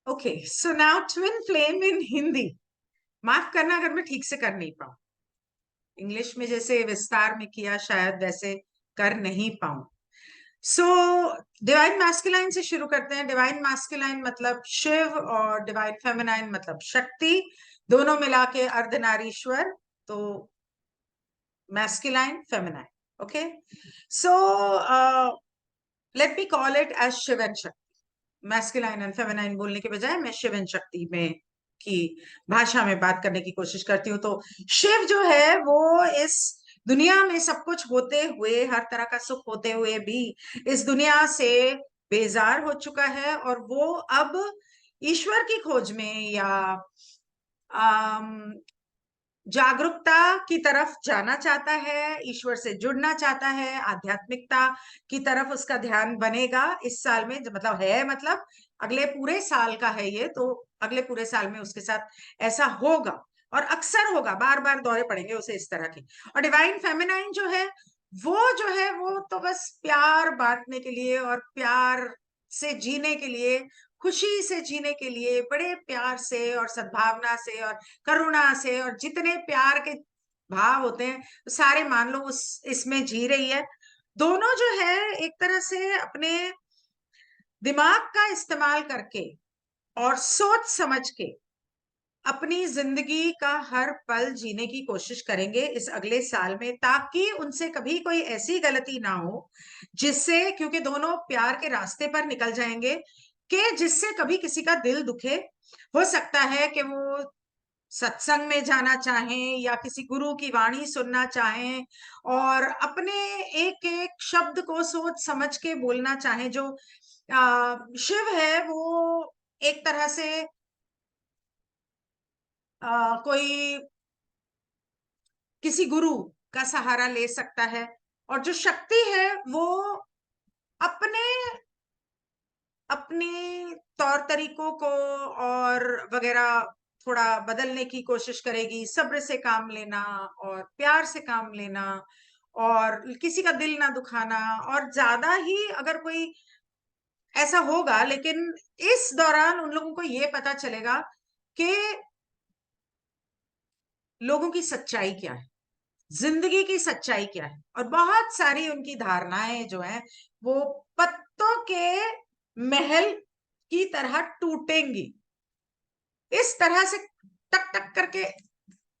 Okay, so now twin flame in Hindi. माफ करना अगर मैं ठीक से कर नहीं पाऊं। इंग्लिश में जैसे विस्तार में किया शायद वैसे कर नहीं पाऊं। सो डिवाइन मैस्कुलाइन से शुरू करते हैं। डिवाइन मैस्कुलाइन मतलब शिव और डिवाइन फेमिनाइन मतलब शक्ति, दोनों मिला के अर्धनारीश्वर। तो masculine feminine. Okay, so let me call it as Shiva and Shakti. Masculine and feminine बोलने के बजाय मैं शिव एंड शक्ति में की भाषा में बात करने की कोशिश करती हूँ। तो शिव जो है वो इस दुनिया में सब कुछ होते हुए, हर तरह का सुख होते हुए भी इस दुनिया से बेजार हो चुका है और वो अब ईश्वर की खोज में या जागरूकता की तरफ जाना चाहता है, ईश्वर से जुड़ना चाहता है, आध्यात्मिकता की तरफ उसका ध्यान बनेगा इस साल में। मतलब है, मतलब अगले पूरे साल का है ये, तो अगले पूरे साल में उसके साथ ऐसा होगा और अक्सर होगा, बार बार दौरे पड़ेंगे उसे इस तरह के। और डिवाइन फेमिनाइन जो है वो तो बस प्यार बांटने के लिए और प्यार से जीने के लिए, खुशी से जीने के लिए, बड़े प्यार से और सद्भावना से और करुणा से और जितने प्यार के भाव होते हैं सारे मान लो उस इसमें जी रही है। दोनों जो है एक तरह से अपने दिमाग का इस्तेमाल करके और सोच समझ के अपनी जिंदगी का हर पल जीने की कोशिश करेंगे इस अगले साल में, ताकि उनसे कभी कोई ऐसी गलती ना हो जिससे, क्योंकि दोनों प्यार के रास्ते पर निकल जाएंगे, कि जिससे कभी किसी का दिल दुखे। हो सकता है कि वो सत्संग में जाना चाहें या किसी गुरु की वाणी सुनना चाहें और अपने एक एक शब्द को सोच समझ के बोलना चाहें। जो शिव है वो एक तरह से कोई किसी गुरु का सहारा ले सकता है, और जो शक्ति है वो अपने अपने तौर तरीकों को और वगैरह थोड़ा बदलने की कोशिश करेगी। सब्र से काम लेना और प्यार से काम लेना और किसी का दिल ना दुखाना। और ज्यादा ही अगर कोई ऐसा होगा, लेकिन इस दौरान उन लोगों को ये पता चलेगा कि लोगों की सच्चाई क्या है, जिंदगी की सच्चाई क्या है। और बहुत सारी उनकी धारणाएं जो हैं वो पत्तों के महल की तरह टूटेंगी, इस तरह से टक टक करके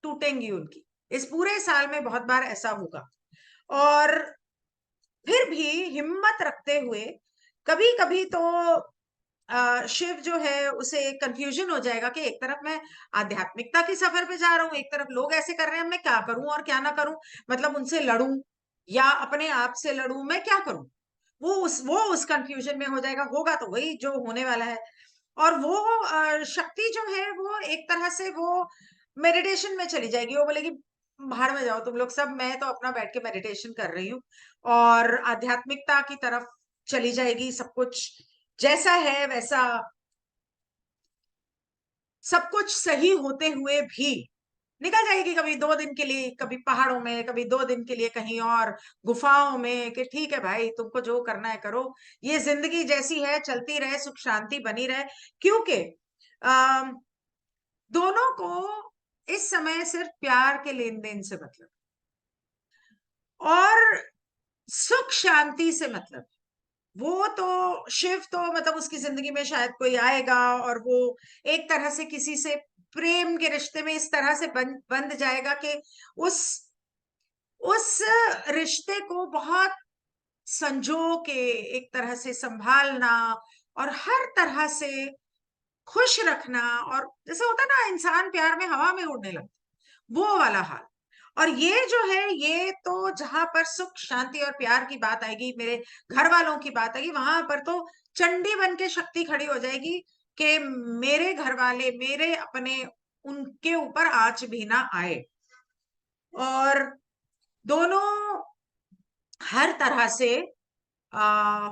टूटेंगी उनकी। इस पूरे साल में बहुत बार ऐसा होगा। और फिर भी हिम्मत रखते हुए, कभी कभी तो शिव जो है उसे कंफ्यूजन हो जाएगा कि एक तरफ मैं आध्यात्मिकता की सफर पे जा रहा हूँ, एक तरफ लोग ऐसे कर रहे हैं, मैं क्या करूं और क्या ना करूं। मतलब उनसे लड़ूं या अपने आप से लड़ूं, मैं क्या करूं। वो उस कंफ्यूजन में हो जाएगा। होगा तो वही जो होने वाला है। और वो शक्ति जो है वो एक तरह से वो मेडिटेशन में चली जाएगी। वो बोलेगी भाड़ में जाओ तुम लोग सब, मैं तो अपना बैठ के मेडिटेशन कर रही हूँ। और आध्यात्मिकता की तरफ चली जाएगी। सब कुछ जैसा है वैसा, सब कुछ सही होते हुए भी निकल जाएगी। कभी 2 दिन के लिए कभी पहाड़ों में, कभी 2 दिन के लिए कहीं और गुफाओं में, कि ठीक है भाई तुमको जो करना है करो, ये जिंदगी जैसी है चलती रहे, सुख शांति बनी रहे। क्योंकि अम, दोनों को इस समय सिर्फ प्यार के लेन देन से मतलब और सुख शांति से मतलब। वो तो शिव तो मतलब उसकी जिंदगी में शायद कोई आएगा और वो एक तरह से किसी से प्रेम के रिश्ते में इस तरह से बंध जाएगा कि उस उस रिश्ते को बहुत संजो के एक तरह से संभालना और हर तरह से खुश रखना। और जैसे होता है ना, इंसान प्यार में हवा में उड़ने लगता, वो वाला हाल। और ये जो है, ये तो जहां पर सुख शांति और प्यार की बात आएगी, मेरे घर वालों की बात आएगी, वहां पर तो चंडी बन के शक्ति खड़ी हो जाएगी कि मेरे घर वाले, मेरे अपने, उनके ऊपर आंच भी ना आए। और दोनों हर तरह से आ,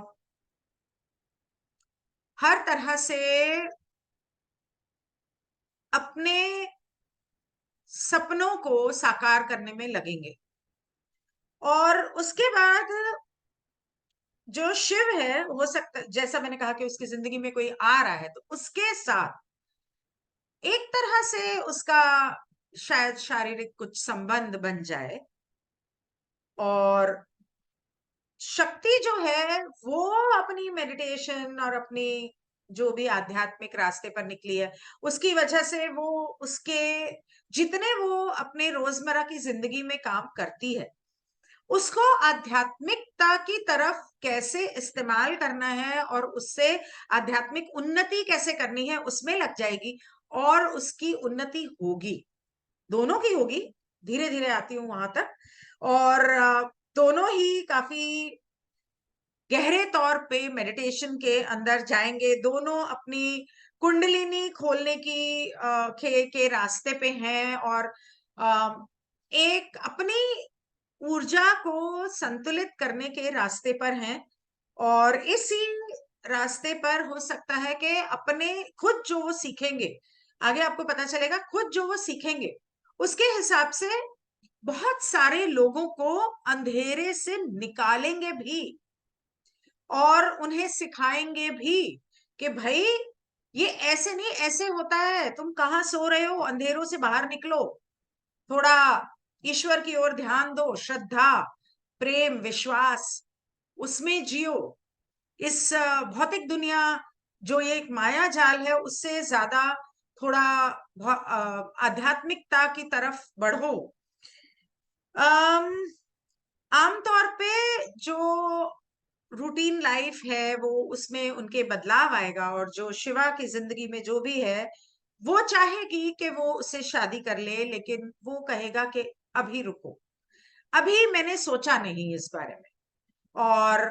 हर तरह से अपने सपनों को साकार करने में लगेंगे। और उसके बाद जो शिव है, हो सकता जैसा मैंने कहा कि उसकी जिंदगी में कोई आ रहा है तो उसके साथ एक तरह से उसका शायद शारीरिक कुछ संबंध बन जाए, और शक्ति जो है वो अपनी मेडिटेशन और अपनी जो भी आध्यात्मिक रास्ते पर निकली है उसकी वजह से वो उसके जितने वो अपने रोजमर्रा की जिंदगी में काम करती है उसको आध्यात्मिकता की तरफ कैसे इस्तेमाल करना है और उससे आध्यात्मिक उन्नति कैसे करनी है उसमें लग जाएगी, और उसकी उन्नति होगी, दोनों की होगी। धीरे धीरे आती हूँ वहां तक। और दोनों ही काफी गहरे तौर पे मेडिटेशन के अंदर जाएंगे, दोनों अपनी कुंडलिनी खोलने की के रास्ते पे हैं, और अ, एक अपनी ऊर्जा को संतुलित करने के रास्ते पर हैं। और इसी रास्ते पर हो सकता है कि अपने खुद जो वो सीखेंगे, आगे आपको पता चलेगा, खुद जो वो सीखेंगे उसके हिसाब से बहुत सारे लोगों को अंधेरे से निकालेंगे भी, और उन्हें सिखाएंगे भी कि भाई ये ऐसे नहीं, ऐसे होता है, तुम कहाँ सो रहे हो, अंधेरों से बाहर निकलो, थोड़ा ईश्वर की ओर ध्यान दो, श्रद्धा, प्रेम, विश्वास, उसमें जियो। इस भौतिक दुनिया जो ये एक माया जाल है उससे ज्यादा थोड़ा आध्यात्मिकता की तरफ बढ़ो। आमतौर पे जो रूटीन लाइफ है वो उसमें उनके बदलाव आएगा, और जो शिवा की जिंदगी में जो भी है वो चाहेगी कि वो उससे शादी कर ले, लेकिन वो कहेगा कि अभी रुको, अभी मैंने सोचा नहीं इस बारे में, और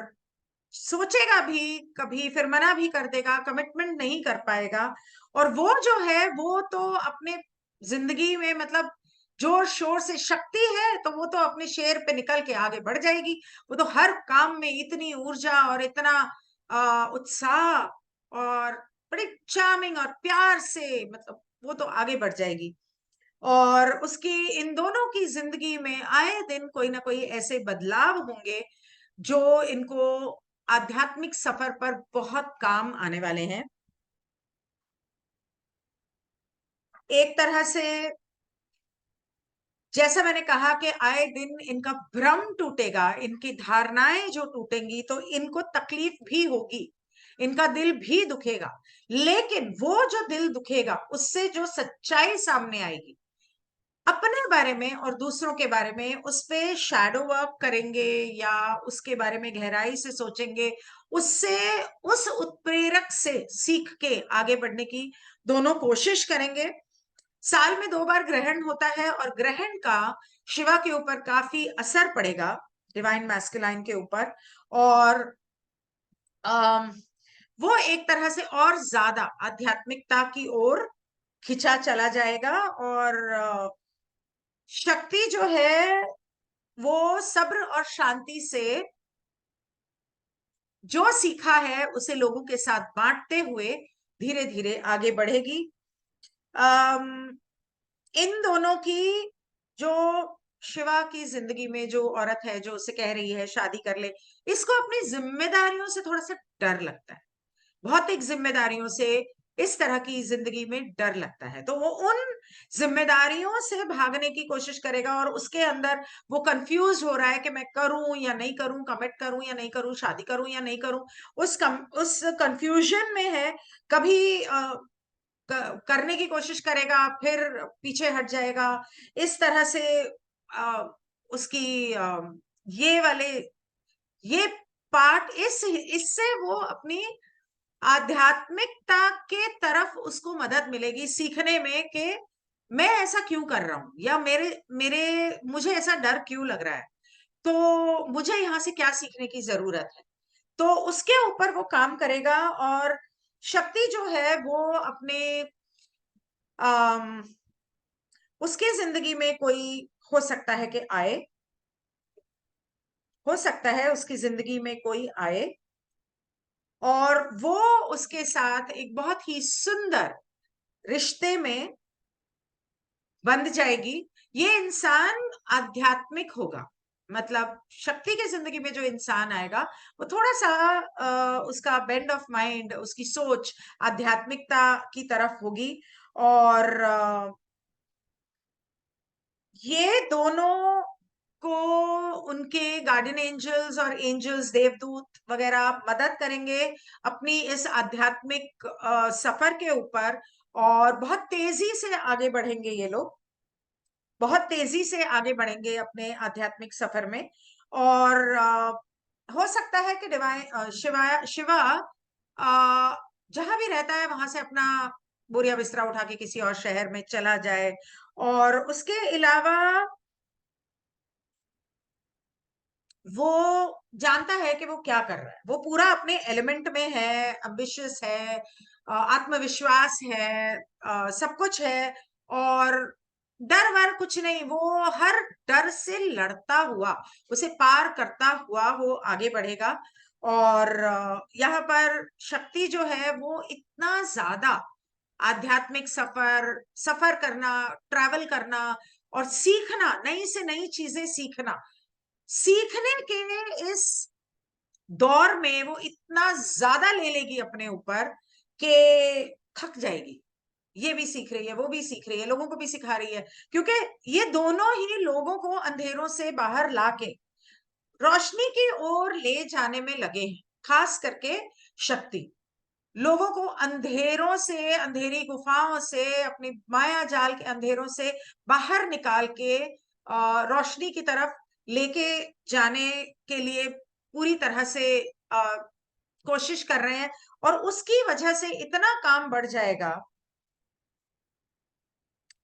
सोचेगा भी कभी फिर मना भी कर देगा, कमिटमेंट नहीं कर पाएगा। और वो जो है वो तो अपने जिंदगी में मतलब जोर शोर से शक्ति है तो वो तो अपने शेर पे निकल के आगे बढ़ जाएगी, वो तो हर काम में इतनी ऊर्जा और इतना उत्साह और बड़े चार्मिंग और प्यार से मतलब वो तो आगे बढ़ जाएगी। और उसकी इन दोनों की जिंदगी में आए दिन कोई ना कोई ऐसे बदलाव होंगे जो इनको आध्यात्मिक सफर पर बहुत काम आने वाले हैं। एक तरह से जैसा मैंने कहा कि आए दिन इनका भ्रम टूटेगा, इनकी धारणाएं जो टूटेंगी तो इनको तकलीफ भी होगी, इनका दिल भी दुखेगा, लेकिन वो जो दिल दुखेगा उससे जो सच्चाई सामने आएगी अपने बारे में और दूसरों के बारे में, उस पे शैडो वर्क करेंगे या उसके बारे में गहराई से सोचेंगे, उससे उस उत्प्रेरक से सीख के आगे बढ़ने की दोनों कोशिश करेंगे। साल में 2 बार ग्रहण होता है और ग्रहण का शिवा के ऊपर काफी असर पड़ेगा, डिवाइन मैस्कुलाइन के ऊपर, और अम, वो एक तरह से और ज्यादा आध्यात्मिकता की ओर खिंचा चला जाएगा। और शक्ति जो है वो सब्र और शांति से जो सीखा है उसे लोगों के साथ बांटते हुए धीरे धीरे आगे बढ़ेगी। अम, इन दोनों की जो शिवा की जिंदगी में जो औरत है जो उसे कह रही है शादी कर ले, इसको अपनी जिम्मेदारियों से थोड़ा सा डर लगता है, भौतिक जिम्मेदारियों से इस तरह की जिंदगी में डर लगता है, तो वो उन जिम्मेदारियों से भागने की कोशिश करेगा, और उसके अंदर वो कंफ्यूज हो रहा है कि मैं करूं या नहीं करूं, कमिट करूं या नहीं करूं, शादी करूं या नहीं करूं, उस कंफ्यूजन में है। कभी करने की कोशिश करेगा फिर पीछे हट जाएगा, इस तरह से अ, उसकी ये वाले ये पार्ट इससे वो अपनी आध्यात्मिकता के तरफ उसको मदद मिलेगी सीखने में कि मैं ऐसा क्यों कर रहा हूं, या मेरे मेरे मुझे ऐसा डर क्यों लग रहा है, तो मुझे यहाँ से क्या सीखने की जरूरत है, तो उसके ऊपर वो काम करेगा। और शक्ति जो है वो अपने अम, उसके जिंदगी में कोई हो सकता है कि आए, हो सकता है उसकी जिंदगी में कोई आए और वो उसके साथ एक बहुत ही सुंदर रिश्ते में बंध जाएगी। ये इंसान आध्यात्मिक होगा, मतलब शक्ति की जिंदगी में जो इंसान आएगा वो थोड़ा सा उसका बेंड ऑफ माइंड, उसकी सोच आध्यात्मिकता की तरफ होगी। और ये दोनों को उनके गार्डियन एंजल्स और एंजल्स, देवदूत वगैरह मदद करेंगे अपनी इस आध्यात्मिक सफर के ऊपर। और बहुत तेजी से आगे बढ़ेंगे ये लोग, बहुत तेजी से आगे बढ़ेंगे अपने आध्यात्मिक सफर में। और हो सकता है कि डिवाइन शिवा शिवा जहां भी रहता है वहां से अपना बोरिया बिस्तरा उठा के किसी और शहर में चला जाए। और उसके अलावा वो जानता है कि वो क्या कर रहा है, वो पूरा अपने एलिमेंट में है, एम्बिशियस है, आत्मविश्वास है, सब कुछ है। और डर वर कुछ नहीं, वो हर डर से लड़ता हुआ, उसे पार करता हुआ वो आगे बढ़ेगा। और यहाँ पर शक्ति जो है वो इतना ज्यादा आध्यात्मिक सफर सफर करना, ट्रैवल करना और सीखना, नई से नई चीजें सीखना, सीखने के इस दौर में वो इतना ज्यादा ले लेगी अपने ऊपर कि थक जाएगी। ये भी सीख रही है, वो भी सीख रही है, लोगों को भी सिखा रही है, क्योंकि ये दोनों ही लोगों को अंधेरों से बाहर लाके रोशनी की ओर ले जाने में लगे हैं। खास करके शक्ति लोगों को अंधेरों से, अंधेरी गुफाओं से, अपनी माया जाल के अंधेरों से बाहर निकाल के रोशनी की तरफ लेके जाने के लिए पूरी तरह से कोशिश कर रहे हैं। और उसकी वजह से इतना काम बढ़ जाएगा,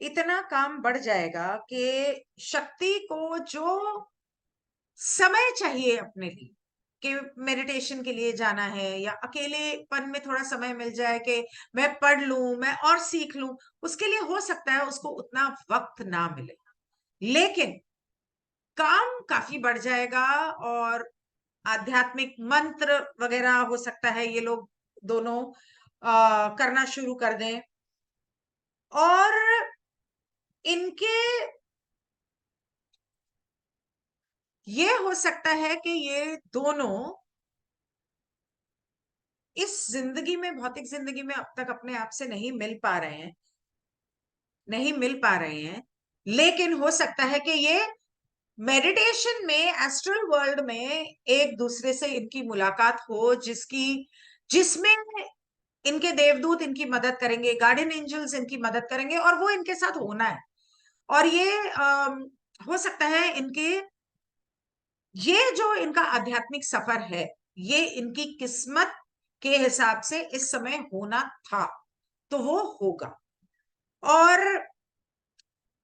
इतना काम बढ़ जाएगा कि शक्ति को जो समय चाहिए अपने लिए, कि मेडिटेशन के लिए जाना है या अकेलेपन में थोड़ा समय मिल जाए कि मैं पढ़ लूं, मैं और सीख लूं, उसके लिए हो सकता है उसको उतना वक्त ना मिले, लेकिन काम काफी बढ़ जाएगा। और आध्यात्मिक मंत्र वगैरह हो सकता है ये लोग दोनों करना शुरू कर दें। और इनके ये हो सकता है कि ये दोनों इस जिंदगी में, भौतिक जिंदगी में अब तक अपने आप से नहीं मिल पा रहे हैं, नहीं मिल पा रहे हैं, लेकिन हो सकता है कि ये मेडिटेशन में, एस्ट्रल वर्ल्ड में एक दूसरे से इनकी मुलाकात हो, जिसकी जिसमें इनके देवदूत इनकी मदद करेंगे, गार्डियन एंजल्स इनकी मदद करेंगे, और वो इनके साथ होना है। और ये हो सकता है इनके, ये जो इनका आध्यात्मिक सफर है, ये इनकी किस्मत के हिसाब से इस समय होना था, तो वो होगा। और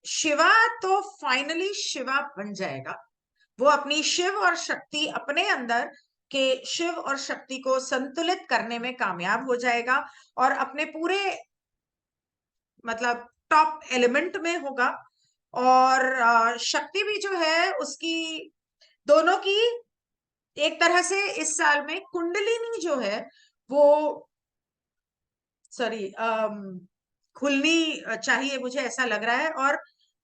शिवा तो फाइनली शिवा बन जाएगा। वो अपनी शिव और शक्ति अपने अंदर के शिव और शक्ति को संतुलित करने में कामयाब हो जाएगा, और अपने पूरे मतलब टॉप एलिमेंट में होगा। और शक्ति भी जो है उसकी, दोनों की एक तरह से इस साल में कुंडलिनी जो है वो, सॉरी, खुलनी चाहिए, मुझे ऐसा लग रहा है। और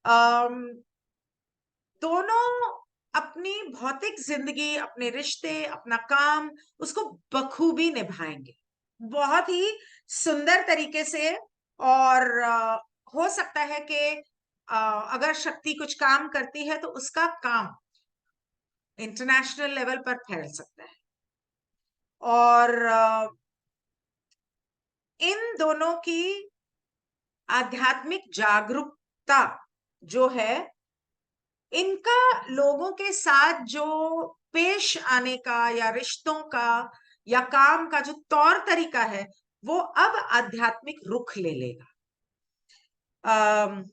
अम, दोनों अपनी भौतिक जिंदगी, अपने रिश्ते, अपना काम, उसको बखूबी निभाएंगे, बहुत ही सुंदर तरीके से। और हो सकता है कि अगर शक्ति कुछ काम करती है तो उसका काम इंटरनेशनल लेवल पर फैल सकता है। और इन दोनों की आध्यात्मिक जागरूकता जो है, इनका लोगों के साथ जो पेश आने का या रिश्तों का या काम का जो तौर तरीका है, वो अब आध्यात्मिक रुख ले लेगा। अम,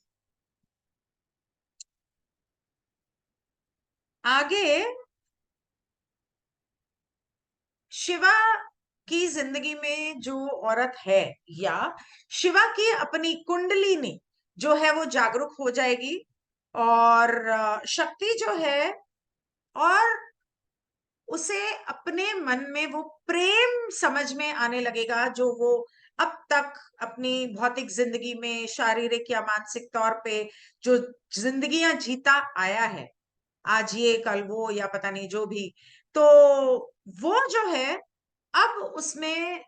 आगे शिवा की जिंदगी में जो औरत है, या शिवा की अपनी कुंडलिनी जो है वो जागरूक हो जाएगी। और शक्ति जो है, और उसे अपने मन में वो प्रेम समझ में आने लगेगा, जो वो अब तक अपनी भौतिक जिंदगी में शारीरिक या मानसिक तौर पे जो जिंदगियां जीता आया है, आज ये कल वो या पता नहीं जो भी। तो वो जो है, अब उसमें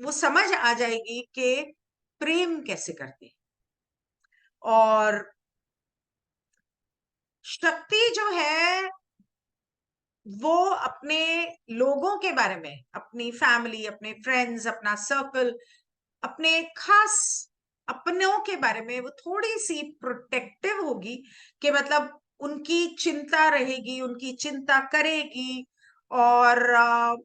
वो समझ आ जाएगी कि प्रेम कैसे करते हैं। और शक्ति जो है वो अपने लोगों के बारे में, अपनी फैमिली, अपने फ्रेंड्स, अपना सर्कल, अपने खास अपनों के बारे में वो थोड़ी सी प्रोटेक्टिव होगी, कि मतलब उनकी चिंता रहेगी, उनकी चिंता करेगी और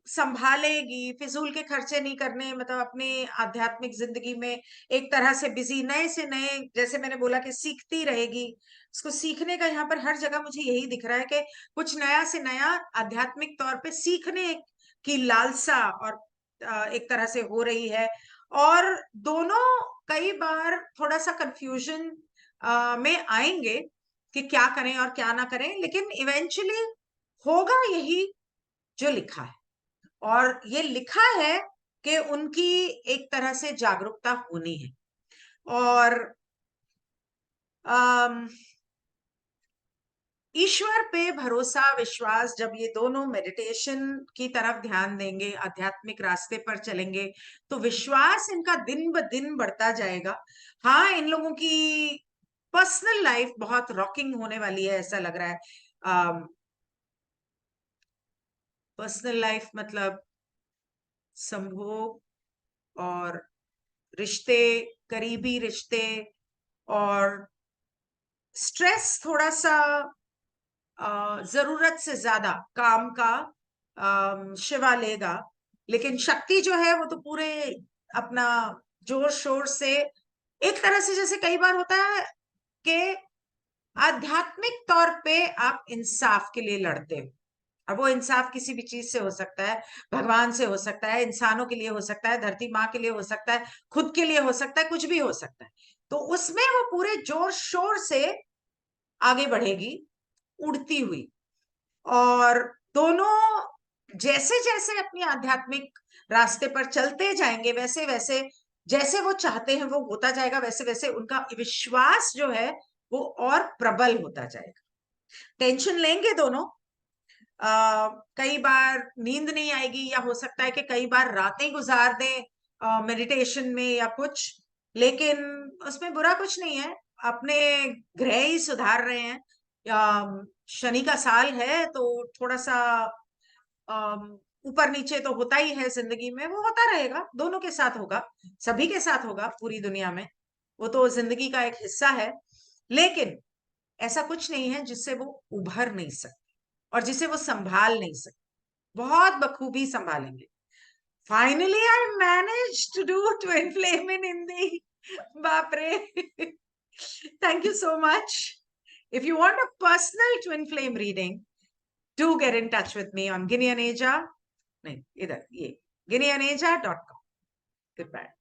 संभालेगी, फिजूल के खर्चे नहीं करने, मतलब अपने आध्यात्मिक जिंदगी में एक तरह से बिजी, नए से नए, जैसे मैंने बोला कि सीखती रहेगी। उसको सीखने का यहाँ पर हर जगह मुझे यही दिख रहा है कि कुछ नया से नया आध्यात्मिक तौर पे सीखने की लालसा और एक तरह से हो रही है। और दोनों कई बार थोड़ा सा कंफ्यूजन में आएंगे कि क्या करें और क्या ना करें, लेकिन इवेंचुअली होगा यही जो लिखा है। और ये लिखा है कि उनकी एक तरह से जागरूकता होनी है। और ईश्वर पे भरोसा, विश्वास, जब ये दोनों मेडिटेशन की तरफ ध्यान देंगे, आध्यात्मिक रास्ते पर चलेंगे, तो विश्वास इनका दिन ब दिन बढ़ता जाएगा। हाँ, इन लोगों की पर्सनल लाइफ बहुत रॉकिंग होने वाली है, ऐसा लग रहा है। पर्सनल लाइफ मतलब संभोग और रिश्ते, करीबी रिश्ते, और स्ट्रेस थोड़ा सा जरूरत से ज्यादा काम का शिवा लेगा। लेकिन शक्ति जो है वो तो पूरे अपना जोर शोर से, एक तरह से जैसे कई बार होता है कि आध्यात्मिक तौर पे आप इंसाफ के लिए लड़ते हो। अब वो इंसाफ किसी भी चीज से हो सकता है, भगवान से हो सकता है, इंसानों के लिए हो सकता है, धरती माँ के लिए हो सकता है, खुद के लिए हो सकता है, कुछ भी हो सकता है। तो उसमें वो पूरे जोर शोर से आगे बढ़ेगी, उड़ती हुई। और दोनों जैसे जैसे अपनी आध्यात्मिक रास्ते पर चलते जाएंगे, वैसे वैसे जैसे वो चाहते हैं वो होता जाएगा, वैसे वैसे उनका विश्वास जो है वो और प्रबल होता जाएगा। टेंशन लेंगे दोनों, कई बार नींद नहीं आएगी, या हो सकता है कि कई बार रातें गुजार दें मेडिटेशन में या कुछ, लेकिन उसमें बुरा कुछ नहीं है। अपने ग्रह ही सुधार रहे हैं, या शनि का साल है तो थोड़ा सा ऊपर नीचे तो होता ही है जिंदगी में, वो होता रहेगा, दोनों के साथ होगा, सभी के साथ होगा पूरी दुनिया में। वो तो जिंदगी का एक हिस्सा है। लेकिन ऐसा कुछ नहीं है जिससे वो उभर नहीं सकते और जिसे वो संभाल नहीं सकते। बहुत बखूबी संभालेंगे। Finally I manage to do twin flame in Hindi. बाप रे। Thank you so much. If you want a personal twin flame reading, do get in touch with me on गिनियनेजा, नहीं इधर ये गिनियनेजा.com। Good bye.